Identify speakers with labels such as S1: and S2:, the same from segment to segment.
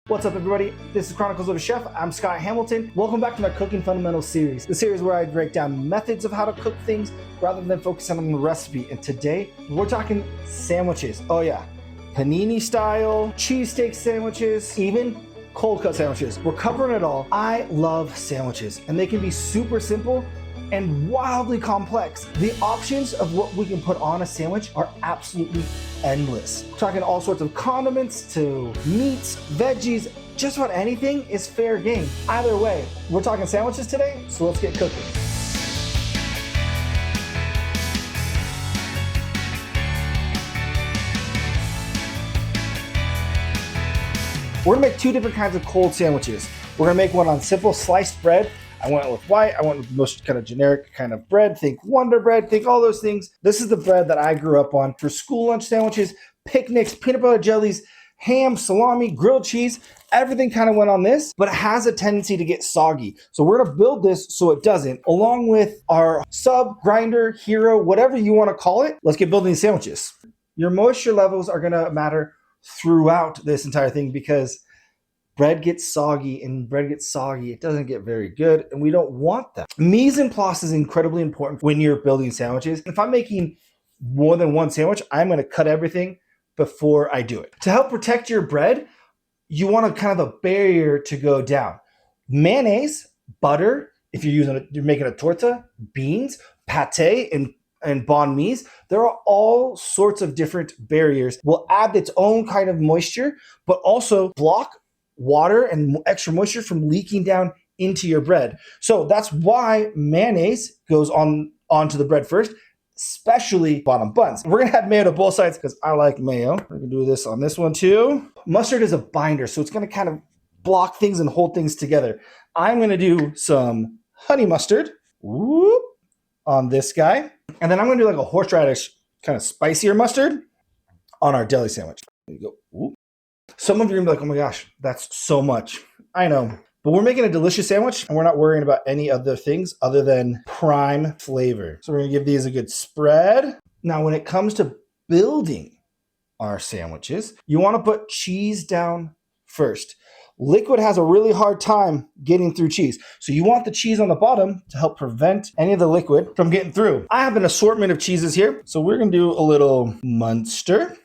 S1: What's up, everybody? This is Chronicles of a Chef. I'm Scott Hamilton. Welcome back to my Cooking Fundamentals series, the series where I break down methods of how to cook things rather than focusing on the recipe. And today, we're talking sandwiches. Oh yeah, Panini style, cheesesteak sandwiches, even cold cut sandwiches. We're covering it all. I love sandwiches, and they can be super simple and wildly complex. The options of what we can put on a sandwich are absolutely endless. We're talking all sorts of condiments to meats, veggies, just about anything is fair game. Either way, we're talking sandwiches today, so let's get cooking. We're gonna make two different kinds of cold sandwiches. We're gonna make one on simple sliced bread. I went with white, I went with the most kind of generic kind of bread. Think Wonder Bread, think all those things. This is the bread that I grew up on for school lunch sandwiches, picnics, peanut butter jellies, ham, salami, grilled cheese. Everything kind of went on this, but it has a tendency to get soggy. So we're gonna build this so it doesn't, along with our sub, grinder, hero, whatever you wanna call it. Let's get building these sandwiches. Your moisture levels are gonna matter throughout this entire thing because bread gets soggy, it doesn't get very good, and we don't want that. Mise en place is incredibly important when you're building sandwiches. If I'm making more than one sandwich, I'm gonna cut everything before I do it. To help protect your bread, you want kind of a barrier to go down. Mayonnaise, butter, if you're making a torta, beans, pate, and banh mi's, there are all sorts of different barriers. Will add its own kind of moisture, but also block water and extra moisture from leaking down into your bread. So that's why mayonnaise goes onto the bread first, especially bottom buns. We're gonna add mayo to both sides because I like mayo. We're gonna do this on this one too. Mustard is a binder, so it's gonna kind of block things and hold things together. I'm gonna do some honey mustard on this guy. And then I'm gonna do like a horseradish kind of spicier mustard on our deli sandwich. There you go. Some of you are gonna be like, oh my gosh, that's so much. I know, but we're making a delicious sandwich and we're not worrying about any other things other than prime flavor. So we're gonna give these a good spread. Now, when it comes to building our sandwiches, you wanna put cheese down first. Liquid has a really hard time getting through cheese. So you want the cheese on the bottom to help prevent any of the liquid from getting through. I have an assortment of cheeses here. So we're gonna do a little Munster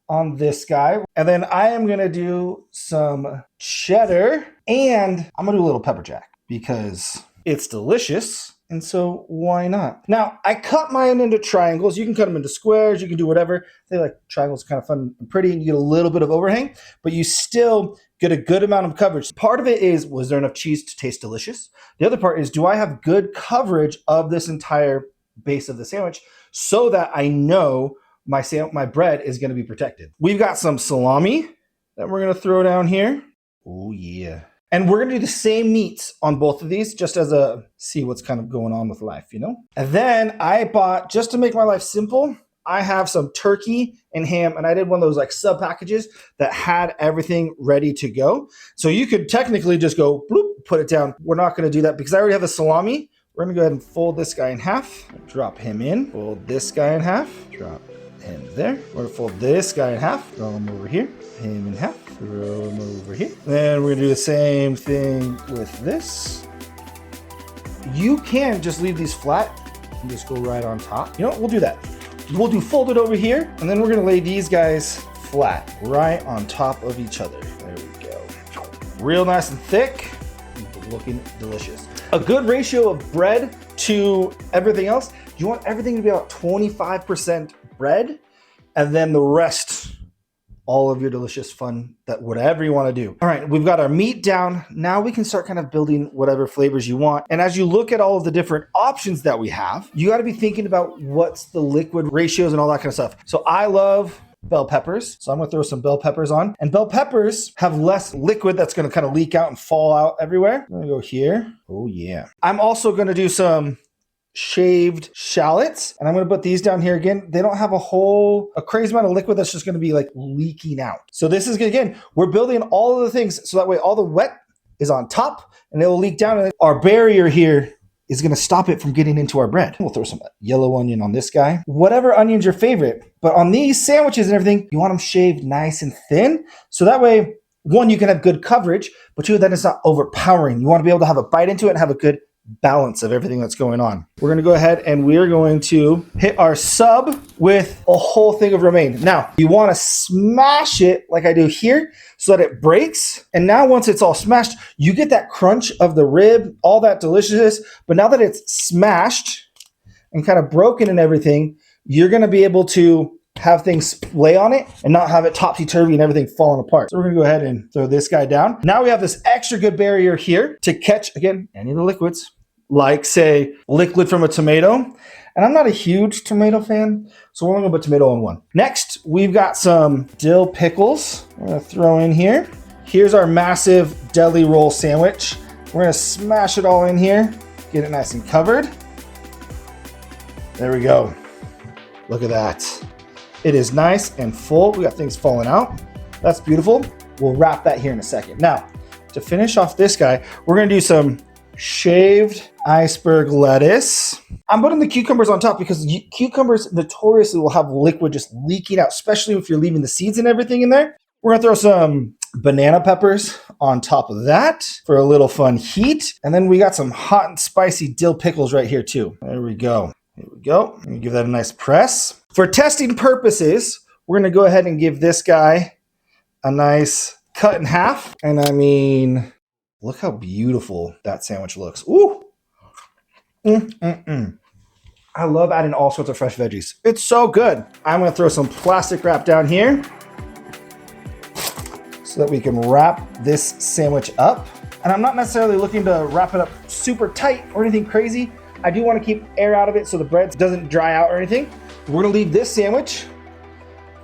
S1: on this guy. And then I am gonna do some cheddar and I'm gonna do a little pepper jack because it's delicious. And so why not? Now, I cut mine into triangles. You can cut them into squares. You can do whatever. They like triangles, kind of fun and pretty, and you get a little bit of overhang, but you still get a good amount of coverage. Part of it is, was there enough cheese to taste delicious? The other part is, do I have good coverage of this entire base of the sandwich so that I know my bread is going to be protected? We've got some salami that we're going to throw down here. Oh yeah. And we're going to do the same meats on both of these just as see what's kind of going on with life, you know? And then I bought, just to make my life simple, I have some turkey and ham, and I did one of those like sub packages that had everything ready to go. So you could technically just go bloop, put it down. We're not going to do that because I already have the salami. We're going to go ahead and fold this guy in half, drop him in, fold this guy in half, drop him there. We're going to fold this guy in half, throw him over here, him in half, throw him over here. Then we're going to do the same thing with this. You can just leave these flat and just go right on top. You know what? We'll do that. We'll do folded over here, and then we're going to lay these guys flat right on top of each other. There we go. Real nice and thick, looking delicious. A good ratio of bread to everything else. You want everything to be about 25% bread, and then the rest, all of your delicious fun, that whatever you want to do. All right, we've got our meat down. Now we can start kind of building whatever flavors you want. And as you look at all of the different options that we have, you got to be thinking about what's the liquid ratios and all that kind of stuff. So I love bell peppers. So I'm going to throw some bell peppers on. And bell peppers have less liquid that's going to kind of leak out and fall out everywhere. I'm going to go here. Oh yeah. I'm also going to do some shaved shallots, and I'm going to put these down here again. They don't have a crazy amount of liquid that's just going to be like leaking out. So this is, again, we're building all of the things so that way all the wet is on top and it will leak down. And our barrier here is going to stop it from getting into our bread. We'll throw some yellow onion on this guy. Whatever onion's your favorite. But on these sandwiches and everything, you want them shaved nice and thin. So that way one, you can have good coverage, but two, then it's not overpowering. You want to be able to have a bite into it and have a good balance of everything that's going on. We're going to go ahead and we're going to hit our sub with a whole thing of romaine. Now, you want to smash it like I do here so that it breaks. And now once it's all smashed, you get that crunch of the rib, all that deliciousness. But now that it's smashed and kind of broken and everything, you're going to be able to have things lay on it and not have it topsy-turvy and everything falling apart. So we're gonna go ahead and throw this guy down. Now we have this extra good barrier here to catch, again, any of the liquids, like say liquid from a tomato. And I'm not a huge tomato fan, so we're only gonna put tomato in one. Next, we've got some dill pickles. We're gonna throw in here. Here's our massive deli roll sandwich. We're gonna smash it all in here, get it nice and covered. There we go. Look at that. It is nice and full. We got things falling out. That's beautiful. We'll wrap that here in a second. Now, to finish off this guy, we're gonna do some shaved iceberg lettuce. I'm putting the cucumbers on top because cucumbers notoriously will have liquid just leaking out, especially if you're leaving the seeds and everything in there. We're gonna throw some banana peppers on top of that for a little fun heat. And then we got some hot and spicy dill pickles right here too. There we go. Here we go. Let me give that a nice press. For testing purposes, we're gonna go ahead and give this guy a nice cut in half. And I mean, look how beautiful that sandwich looks. Ooh. I love adding all sorts of fresh veggies. It's so good. I'm gonna throw some plastic wrap down here so that we can wrap this sandwich up. And I'm not necessarily looking to wrap it up super tight or anything crazy. I do want to keep air out of it so the bread doesn't dry out or anything. We're gonna leave this sandwich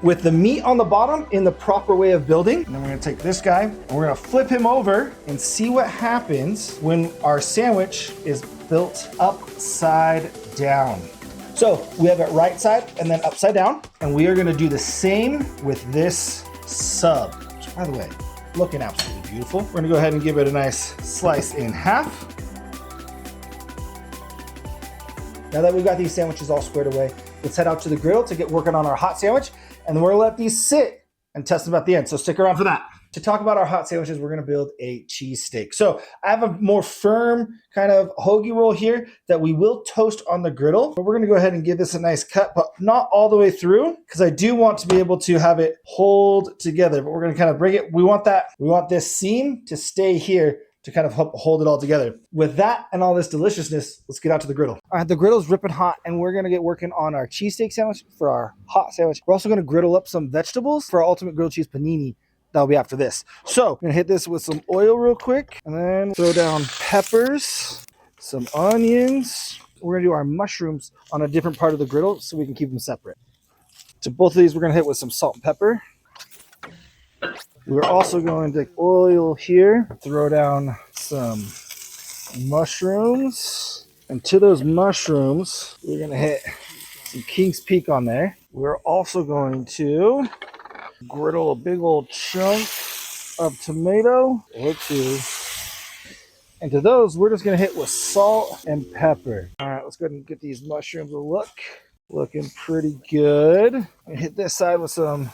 S1: with the meat on the bottom in the proper way of building. And then we're gonna take this guy and we're gonna flip him over and see what happens when our sandwich is built upside down. So we have it right side and then upside down. And we are gonna do the same with this sub, which, by the way, looking absolutely beautiful. We're gonna go ahead and give it a nice slice in half. Now that we've got these sandwiches all squared away, let's head out to the griddle to get working on our hot sandwich, and then we're gonna let these sit and test them at the end, so stick around for that. To talk about our hot sandwiches, we're gonna build a cheesesteak. So I have a more firm kind of hoagie roll here that we will toast on the griddle, but we're gonna go ahead and give this a nice cut, but not all the way through, because I do want to be able to have it hold together, but we're gonna kind of bring it, we want this seam to stay here to kind of help hold it all together. With that and all this deliciousness, let's get out to the griddle. All right, the griddle's ripping hot and we're gonna get working on our cheesesteak sandwich for our hot sandwich. We're also gonna griddle up some vegetables for our ultimate grilled cheese panini. That'll be after this. So I'm gonna hit this with some oil real quick and then throw down peppers, some onions. We're gonna do our mushrooms on a different part of the griddle so we can keep them separate. To both of these, we're gonna hit with some salt and pepper. We're also going to oil here, throw down some mushrooms. And to those mushrooms, we're gonna hit some King's Peak on there. We're also going to griddle a big old chunk of tomato or two. And to those, we're just gonna hit with salt and pepper. All right, let's go ahead and get these mushrooms a look. Looking pretty good. I'm gonna hit this side with some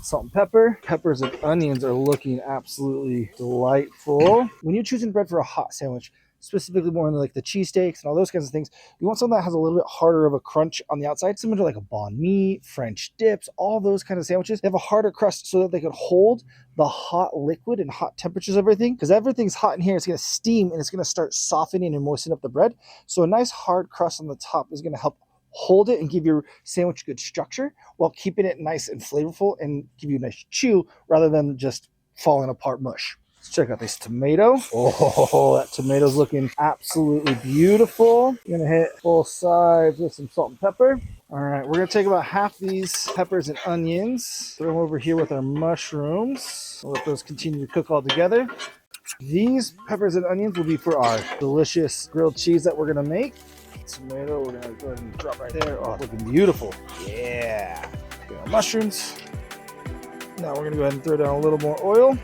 S1: salt and pepper. Peppers and onions are looking absolutely delightful. When you're choosing bread for a hot sandwich, specifically more in like the cheesesteaks and all those kinds of things, you want something that has a little bit harder of a crunch on the outside, similar to like a banh mi, French dips, all those kind of sandwiches. They have a harder crust so that they can hold the hot liquid and hot temperatures of everything, because everything's hot in here. It's going to steam and it's going to start softening and moisten up the bread. So a nice hard crust on the top is going to help hold it and give your sandwich good structure while keeping it nice and flavorful and give you a nice chew rather than just falling apart mush. Let's check out this tomato. Oh, that tomato's looking absolutely beautiful. I'm gonna hit both sides with some salt and pepper. All right, we're gonna take about half these peppers and onions, throw them over here with our mushrooms. We'll let those continue to cook all together. These peppers and onions will be for our delicious grilled cheese that we're gonna make. Tomato, we're gonna go ahead and drop right there. Oh, looking beautiful. Yeah. Get our mushrooms. Now we're gonna go ahead and throw down a little more oil.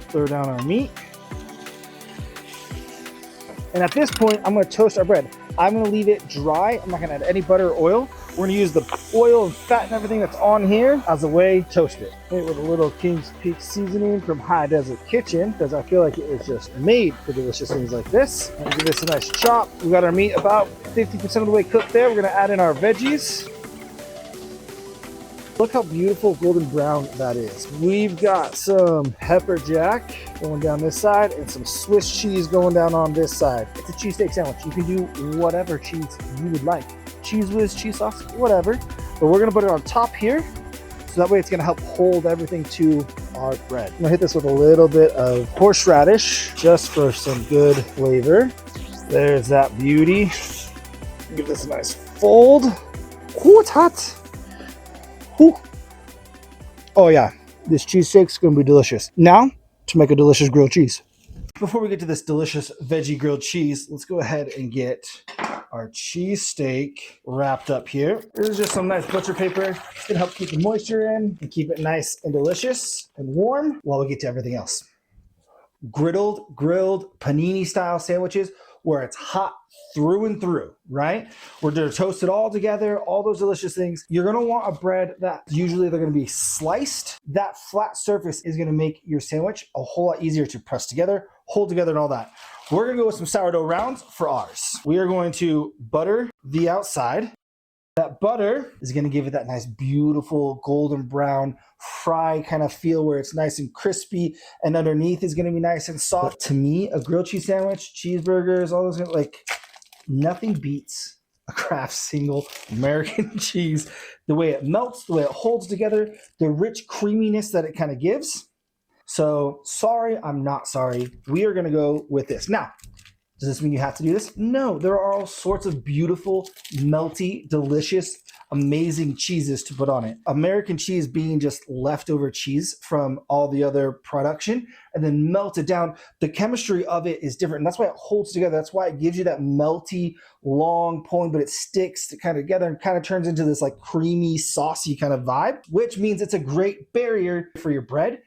S1: Throw down our meat. And at this point, I'm gonna toast our bread. I'm gonna leave it dry. I'm not gonna add any butter or oil. We're gonna use the oil and fat and everything that's on here as a way to toast it. Made with a little King's Peak seasoning from High Desert Kitchen, because I feel like it is just made for delicious things like this. And give this a nice chop. We got our meat about 50% of the way cooked there. We're gonna add in our veggies. Look how beautiful golden brown that is. We've got some pepper jack going down this side and some Swiss cheese going down on this side. It's a cheesesteak sandwich. You can do whatever cheese you would like. Cheese whiz, cheese sauce, whatever. But we're gonna put it on top here, so that way it's gonna help hold everything to our bread. I'm gonna hit this with a little bit of horseradish, just for some good flavor. There's that beauty. Give this a nice fold. Ooh, it's hot. Ooh. Oh yeah, this cheesesteak's gonna be delicious. Now, to make a delicious grilled cheese. Before we get to this delicious veggie grilled cheese, let's go ahead and get our cheesesteak wrapped up here. This is just some nice butcher paper. It's gonna help keep the moisture in and keep it nice and delicious and warm while we get to everything else. Griddled, grilled, panini style sandwiches where it's hot through and through, right? We're gonna toast it all together, all those delicious things. You're gonna want a bread that usually they're gonna be sliced. That flat surface is gonna make your sandwich a whole lot easier to press together, hold together, and all that. We're gonna go with some sourdough rounds for ours. We are going to butter the outside. That butter is gonna give it that nice, beautiful golden brown fry kind of feel where it's nice and crispy, and underneath is gonna be nice and soft. But to me, a grilled cheese sandwich, cheeseburgers, all those, like, nothing beats a Kraft single American cheese. The way it melts, the way it holds together, the rich creaminess that it kind of gives. So sorry, I'm not sorry. We are gonna go with this. Now, does this mean you have to do this? No, there are all sorts of beautiful, melty, delicious, amazing cheeses to put on it. American cheese being just leftover cheese from all the other production and then melted down. The chemistry of it is different. And that's why it holds together. That's why it gives you that melty, long pulling, but it sticks to kind of together and kind of turns into this like creamy, saucy kind of vibe, which means it's a great barrier for your bread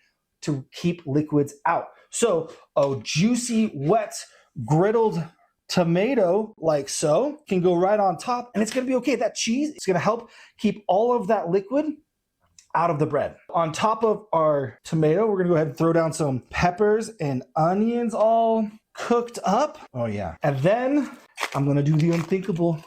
S1: to keep liquids out. So a juicy, wet, griddled tomato like so can go right on top, and it's going to be okay. That cheese is going to help keep all of that liquid out of the bread. On top of our tomato, we're going to go ahead and throw down some peppers and onions all cooked up. Oh yeah. And then I'm going to do the unthinkable.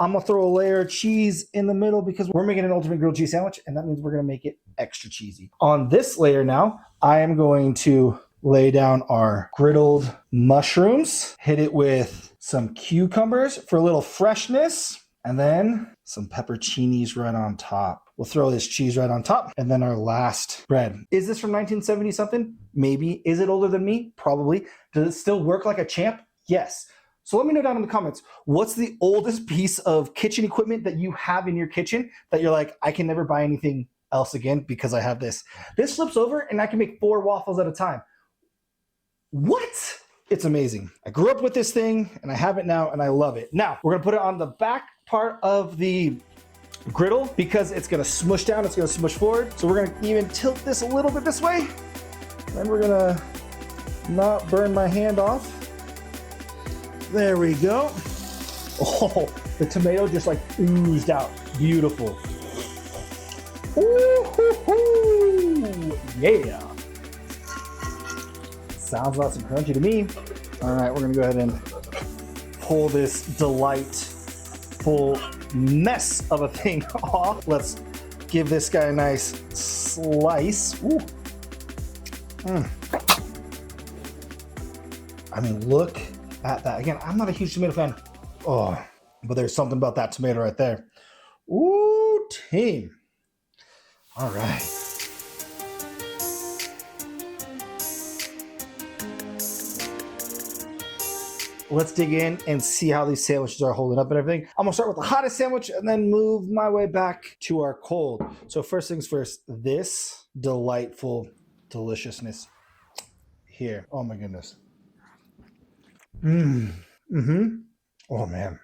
S1: I'm going to throw a layer of cheese in the middle because we're making an ultimate grilled cheese sandwich, and that means we're going to make it extra cheesy. On this layer now, I am going to lay down our griddled mushrooms, hit it with some cucumbers for a little freshness, and then some pepperoncinis right on top. We'll throw this cheese right on top, and then our last bread. Is this from 1970 something? Maybe. Is it older than me? Probably. Does it still work like a champ? Yes. So let me know down in the comments, what's the oldest piece of kitchen equipment that you have in your kitchen that you're like, I can never buy anything else again because I have this. This flips over and I can make 4 waffles at a time. What? It's amazing. I grew up with this thing and I have it now and I love it. Now, we're gonna put it on the back part of the griddle because it's gonna smush down, it's gonna smush forward. So we're gonna even tilt this a little bit this way. Then we're gonna not burn my hand off. There we go. Oh, the tomato just like oozed out. Beautiful. Ooh, yeah. Sounds nice and crunchy to me. All right, we're gonna go ahead and pull this delightful mess of a thing off. Let's give this guy a nice slice. Ooh. I mean, look at that. Again, I'm not a huge tomato fan. Oh, but there's something about that tomato right there. Ooh, team. All right. Let's dig in and see how these sandwiches are holding up and everything. I'm gonna start with the hottest sandwich and then move my way back to our cold. So first things first, this delightful deliciousness here. Oh my goodness. Oh man.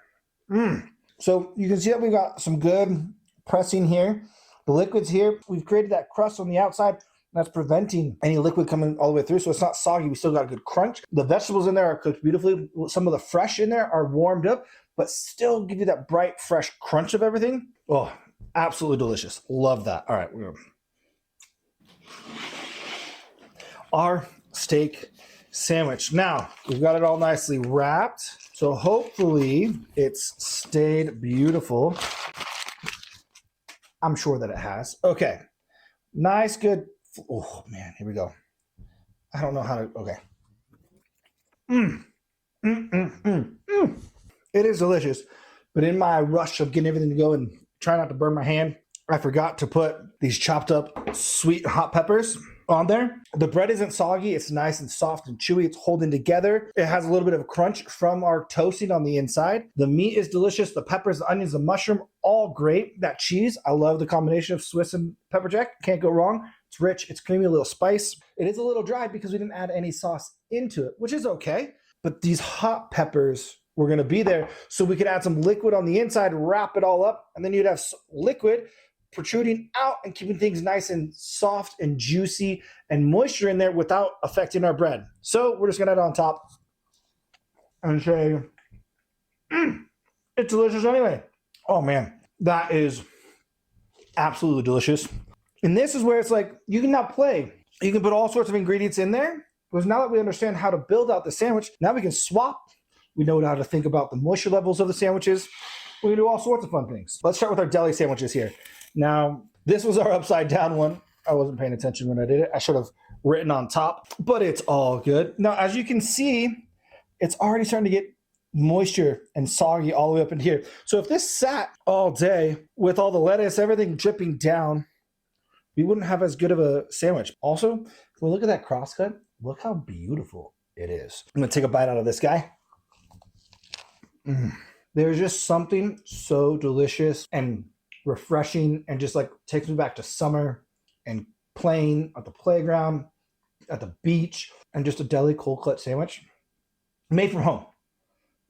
S1: So you can see that we've got some good pressing here. The liquid's here. We've created that crust on the outside. That's preventing any liquid coming all the way through, so it's not soggy. We still got a good crunch. The vegetables in there are cooked beautifully. Some of the fresh in there are warmed up, but still give you that bright, fresh crunch of everything. Oh, absolutely delicious. Love that. All right. Our steak sandwich. Now, we've got it all nicely wrapped. So hopefully it's stayed beautiful. I'm sure that it has. Okay. Nice, good. Oh, man. Here we go. I don't know how to. Okay. It is delicious. But in my rush of getting everything to go and try not to burn my hand, I forgot to put these chopped up sweet hot peppers on there. The bread isn't soggy. It's nice and soft and chewy. It's holding together. It has a little bit of crunch from our toasting on the inside. The meat is delicious. The peppers, the onions, the mushroom, all great. That cheese, I love the combination of Swiss and pepper jack. Can't go wrong. It's rich. It's creamy, a little spice. It is a little dry because we didn't add any sauce into it, which is okay. But these hot peppers were going to be there so we could add some liquid on the inside, wrap it all up, and then you'd have liquid protruding out and keeping things nice and soft and juicy and moisture in there without affecting our bread. So we're just gonna add it on top and say, it's delicious anyway. Oh man, that is absolutely delicious. And this is where it's like, you can now play. You can put all sorts of ingredients in there, because now that we understand how to build out the sandwich, now we can swap. We know how to think about the moisture levels of the sandwiches. We can do all sorts of fun things. Let's start with our deli sandwiches here. Now, this was our upside down one. I wasn't paying attention when I did it. I should have written on top, but it's all good. Now, as you can see, it's already starting to get moisture and soggy all the way up in here. So if this sat all day with all the lettuce, everything dripping down, we wouldn't have as good of a sandwich. Also, if we look at that crosscut, look how beautiful it is. I'm gonna take a bite out of this guy. There's just something so delicious and refreshing and just like takes me back to summer and playing at the playground, at the beach, and just a deli cold cut sandwich made from home.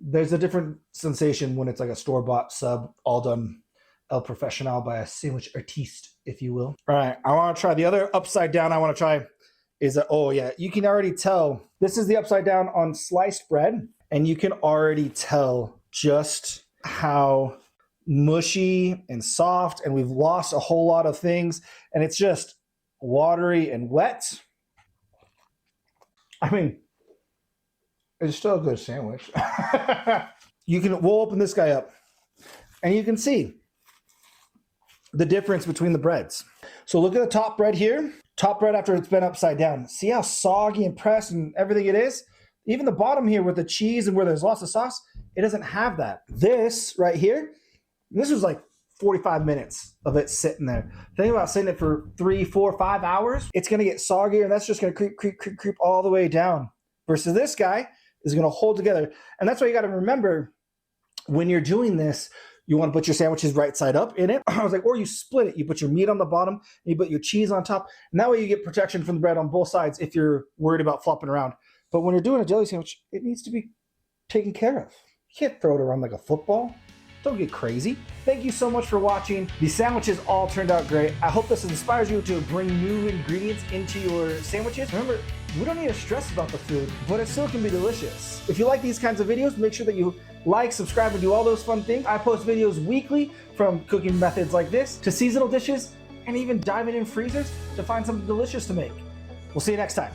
S1: There's a different sensation when it's like a store-bought sub, all done El Profesional by a sandwich artiste, if you will. All right, I want to try the other upside down. I want to try is that, oh yeah, you can already tell this is the upside down on sliced bread, and you can already tell just how mushy and soft, and we've lost a whole lot of things, and it's just watery and wet. I mean, it's still a good sandwich. We'll open this guy up, and you can see the difference between the breads. So look at the top bread here. Top bread after it's been upside down. See how soggy and pressed and everything it is? Even the bottom here with the cheese and where there's lots of sauce, it doesn't have that. This right here, this was like 45 minutes of it sitting there. Think about sitting it for 3, 4, 5 hours. It's going to get soggier, and that's just going to creep all the way down. Versus this guy is going to hold together. And that's why you got to remember when you're doing this, you want to put your sandwiches right side up in it. I was like, or you split it. You put your meat on the bottom, and you put your cheese on top. And that way you get protection from the bread on both sides if you're worried about flopping around. But when you're doing a deli sandwich, it needs to be taken care of. You can't throw it around like a football. Don't get crazy. Thank you so much for watching. These sandwiches all turned out great. I hope this inspires you to bring new ingredients into your sandwiches. Remember, we don't need to stress about the food, but it still can be delicious. If you like these kinds of videos, make sure that you like, subscribe, and do all those fun things. I post videos weekly, from cooking methods like this to seasonal dishes, and even diving in freezers to find something delicious to make. We'll see you next time.